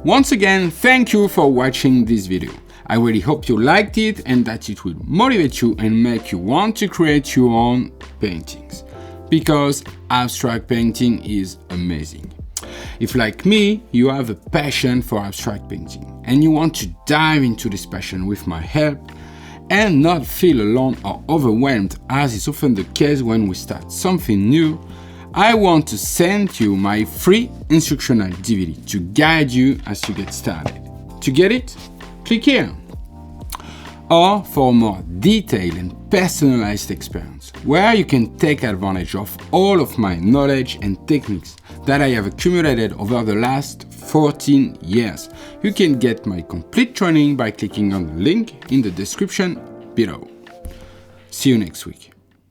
Once again, thank you for watching this video. I really hope you liked it and that it will motivate you and make you want to create your own paintings, because abstract painting is amazing. If, like me, you have a passion for abstract painting and you want to dive into this passion with my help and not feel alone or overwhelmed, as is often the case when we start something new, I want to send you my free instructional DVD to guide you as you get started. To get it, click here. Or for a more detailed and personalized experience, where you can take advantage of all of my knowledge and techniques that I have accumulated over the last 14 years. You can get my complete training by clicking on the link in the description below. See you next week.